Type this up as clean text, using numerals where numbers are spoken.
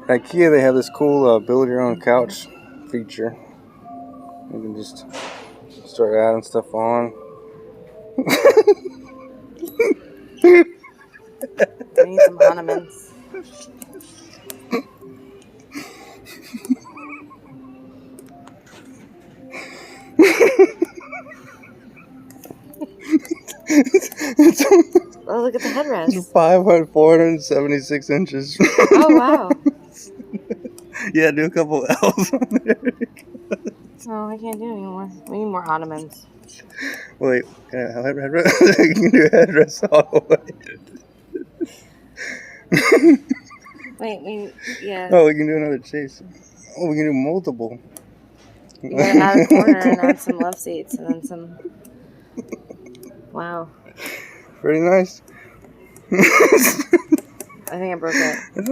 At IKEA, they have this cool build your own couch feature. You can just start adding stuff on. I need some ornaments. Oh, look at the headrest. It's 476 inches. Oh, wow. Yeah, do a couple L's on there. No, I can't do it anymore. We need more ottomans. Wait, can I headrest? You can do a headrest all the way. Yeah. Oh, we can do another chase. Oh, we can do multiple. You gotta add a corner and add some love seats and then some. Wow. Pretty nice. I think I broke it.